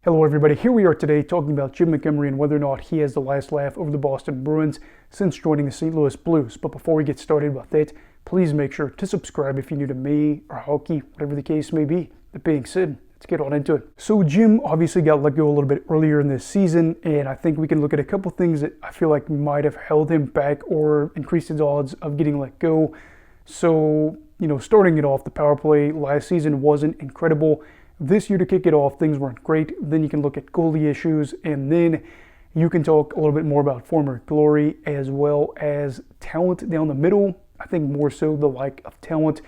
Hello everybody, here we are today talking about Jim Montgomery and whether or not he has the last laugh over the Boston Bruins since joining the St. Louis Blues. But before we get started about that, please make sure to subscribe if you're new to me or hockey, whatever the case may be. That being said, let's get on into it. So Jim obviously got let go a little bit earlier in this season, and I think we can look at a couple things that I feel like might have held him back or increased his odds of getting let go. So, starting it off, the power play last season wasn't incredible. This year to kick it off, things weren't great. Then you can look at goalie issues, and then you can talk a little bit more about former glory as well as talent down the middle. I think more so the lack of talent.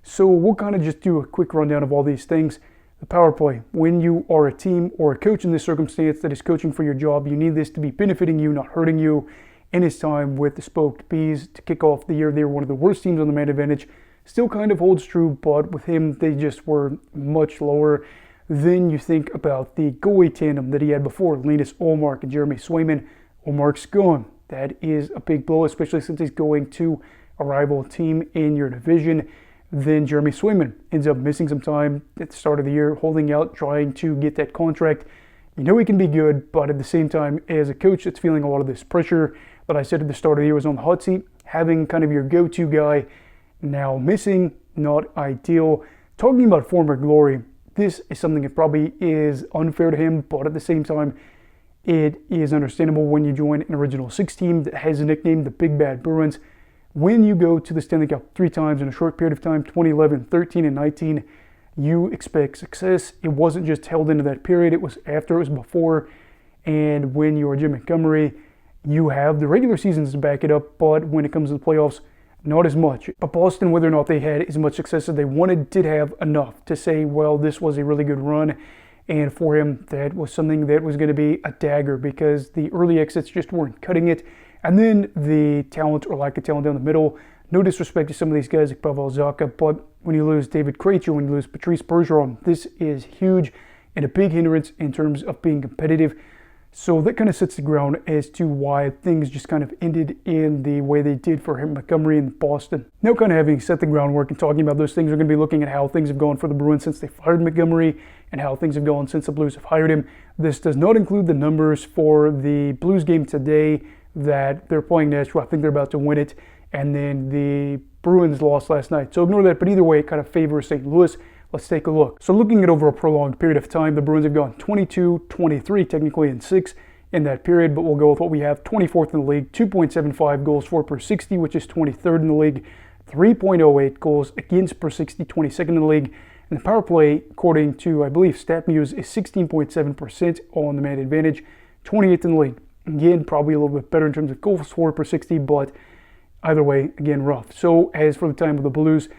So we'll kind of just do a quick rundown of all these things. The power play. When you are a team or a coach in this circumstance that is coaching for your job, you need this to be benefiting you, not hurting you. In his time with the Spoked Bees to kick off the year, they were one of the worst teams on the man advantage. Still kind of holds true, but with him, they just were much lower. Then you think about the goalie tandem that he had before, Linus Ullmark and Jeremy Swayman. Ullmark's gone. That is a big blow, especially since he's going to a rival team in your division. Then Jeremy Swayman ends up missing some time at the start of the year, holding out, trying to get that contract. You know he can be good, but at the same time, as a coach that's feeling a lot of this pressure that I said at the start of the year was on the hot seat, having kind of your go-to guy now missing, not ideal. Talking about former glory, this is something that probably is unfair to him, but at the same time, it is understandable when you join an original six team that has a nickname, the Big Bad Bruins. When you go to the Stanley Cup 3 times in a short period of time, 2011, 13, and 19, you expect success. It wasn't just held into that period, it was after, it was before. And when you're Jim Montgomery, you have the regular seasons to back it up, but when it comes to the playoffs, not as much. But Boston, whether or not they had as much success as they wanted, did have enough to say, well, this was a really good run. And for him, that was something that was going to be a dagger because the early exits just weren't cutting it. And then the talent or lack of talent down the middle. No disrespect to some of these guys like Pavel Zacha, but when you lose David Krejci, when you lose Patrice Bergeron, this is huge and a big hindrance in terms of being competitive. So that kind of sets the ground as to why things just kind of ended in the way they did for him, Montgomery in Boston. Now kind of having set the groundwork and talking about those things, we're going to be looking at how things have gone for the Bruins since they fired Montgomery and how things have gone since the Blues have hired him. This does not include the numbers for the Blues game today that they're playing Nashville. I think they're about to win it. And then the Bruins lost last night. So ignore that, but either way, it kind of favors St. Louis. Let's take a look. So looking at over a prolonged period of time, the Bruins have gone 22-23, technically in 6 in that period, but we'll go with what we have. 24th in the league, 2.75 goals for per 60, which is 23rd in the league, 3.08 goals against per 60, 22nd in the league. And the power play, according to, I believe, StatMuse, is 16.7% on the man advantage, 28th in the league. Again, probably a little bit better in terms of goals for per 60, but either way, again, rough. So as for the time of the Blues,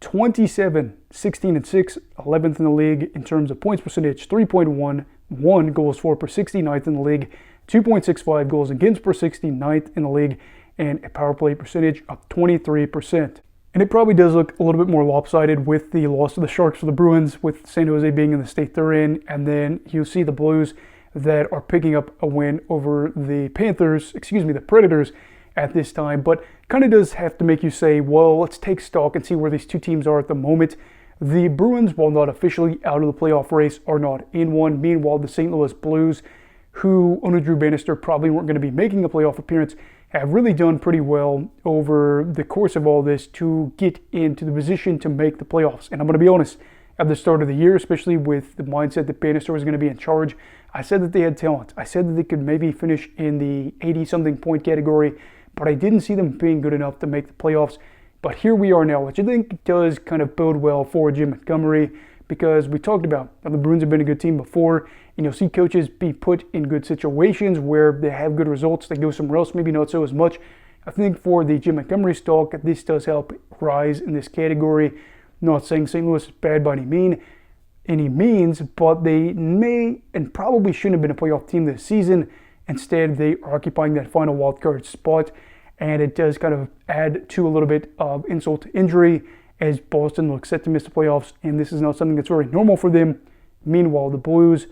27, 16 and 6, 11th in the league in terms of points percentage, 3.11 goals for per 60, 9th in the league, 2.65 goals against per 60, 9th in the league, and a power play percentage of 23%. And it probably does look a little bit more lopsided with the loss of the Sharks for the Bruins, with San Jose being in the state they're in, and then you see the Blues that are picking up a win over the Predators at this time, but kind of does have to make you say, well, let's take stock and see where these two teams are at the moment. The Bruins, while not officially out of the playoff race, are not in one. Meanwhile, the St. Louis Blues, who under Drew Bannister probably weren't going to be making a playoff appearance, have really done pretty well over the course of all this to get into the position to make the playoffs. And I'm going to be honest, at the start of the year, especially with the mindset that Bannister was going to be in charge, I said that they had talent. I said that they could maybe finish in the 80-something point category, but I didn't see them being good enough to make the playoffs. But here we are now, which I think does kind of bode well for Jim Montgomery, because we talked about how the Bruins have been a good team before, and you'll see coaches be put in good situations where they have good results. They go somewhere else, maybe not so as much. I think for the Jim Montgomery stock, this does help rise in this category. Not saying St. Louis is bad by any means, but they may and probably shouldn't have been a playoff team this season. Instead, they are occupying that final wildcard spot, and it does kind of add to a little bit of insult to injury as Boston looks set to miss the playoffs, and this is not something that's very normal for them. Meanwhile, the Blues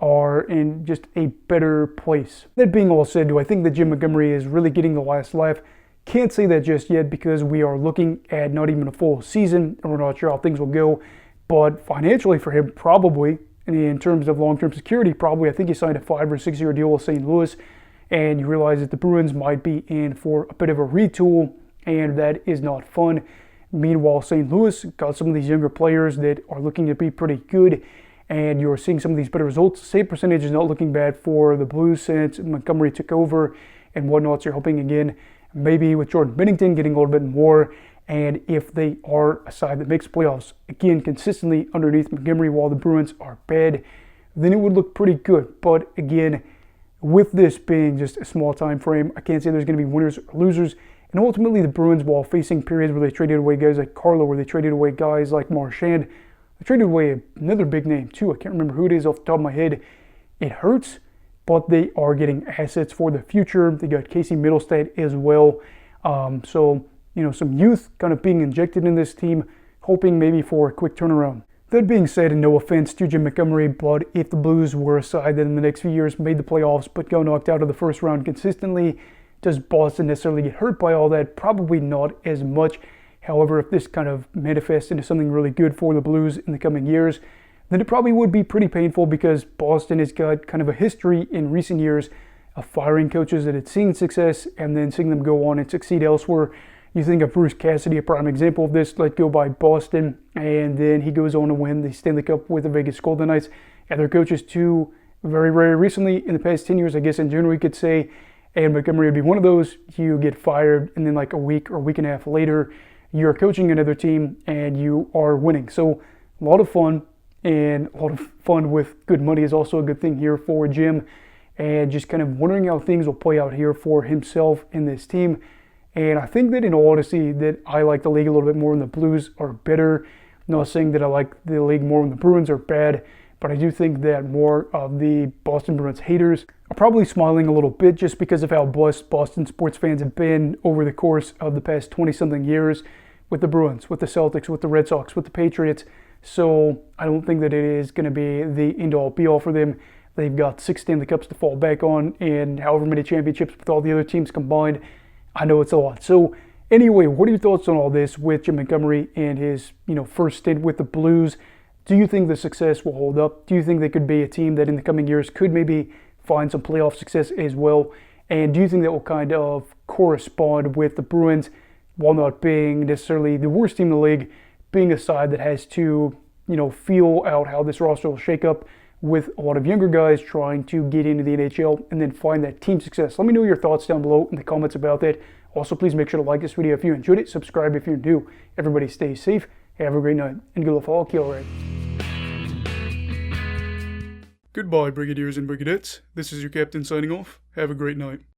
are in just a better place. That being all said, do I think that Jim Montgomery is really getting the last laugh? Can't say that just yet because we are looking at not even a full season, and we're not sure how things will go. But financially for him, probably, in terms of long-term security, probably. I think he signed a 5 or 6 year deal with St. Louis, and you realize that the Bruins might be in for a bit of a retool, and that is not fun. Meanwhile, St. Louis got some of these younger players that are looking to be pretty good, and you're seeing some of these better results. Save percentage is not looking bad for the Blues since Montgomery took over and whatnot. So you're hoping again, maybe with Jordan Binnington getting a little bit more, and if they are a side that makes playoffs again consistently underneath Montgomery while the Bruins are bad, then it would look pretty good. But again, with this being just a small time frame, I can't say there's going to be winners or losers. And ultimately, the Bruins, while facing periods where they traded away guys like Carlo, where they traded away guys like Marchand, they traded away another big name too. I can't remember who it is off the top of my head. It hurts, but they are getting assets for the future. They got Casey Middlestat as well. So, some youth kind of being injected in this team, hoping maybe for a quick turnaround. That being said, and no offense to Jim Montgomery, but if the Blues were a side that in the next few years made the playoffs but got knocked out of the first round consistently, does Boston necessarily get hurt by all that? Probably not as much. However, if this kind of manifests into something really good for the Blues in the coming years, then it probably would be pretty painful, because Boston has got kind of a history in recent years of firing coaches that had seen success and then seeing them go on and succeed elsewhere. You think of Bruce Cassidy, a prime example of this, let go by Boston, and then he goes on to win the Stanley Cup with the Vegas Golden Knights. Other coaches too, very, very recently, in the past 10 years, I guess in general you could say, and Montgomery would be one of those. You get fired, and then like a week or a week and a half later, you're coaching another team and you are winning. So a lot of fun, and a lot of fun with good money is also a good thing here for Jim, and just kind of wondering how things will play out here for himself and this team. And I think that in all honesty, that I like the league a little bit more when the Blues are better. I'm not saying that I like the league more when the Bruins are bad, but I do think that more of the Boston Bruins haters are probably smiling a little bit just because of how blessed Boston sports fans have been over the course of the past 20-something years with the Bruins, with the Celtics, with the Red Sox, with the Patriots. So I don't think that it is going to be the end-all be-all for them. They've got 6 Stanley Cups to fall back on, and however many championships with all the other teams combined. I know it's a lot. So anyway, what are your thoughts on all this with Jim Montgomery and his first stint with the Blues? Do you think the success will hold up? Do you think they could be a team that in the coming years could maybe find some playoff success as well? And do you think that will kind of correspond with the Bruins, while not being necessarily the worst team in the league, being a side that has to, feel out how this roster will shake up with a lot of younger guys trying to get into the NHL and then find that team success? Let me know your thoughts down below in the comments about that. Also, please make sure to like this video if you enjoyed it. Subscribe if you're new. Everybody stay safe. Have a great night. And good luck for all. Kill right. Goodbye, Brigadiers and Brigadettes. This is your captain signing off. Have a great night.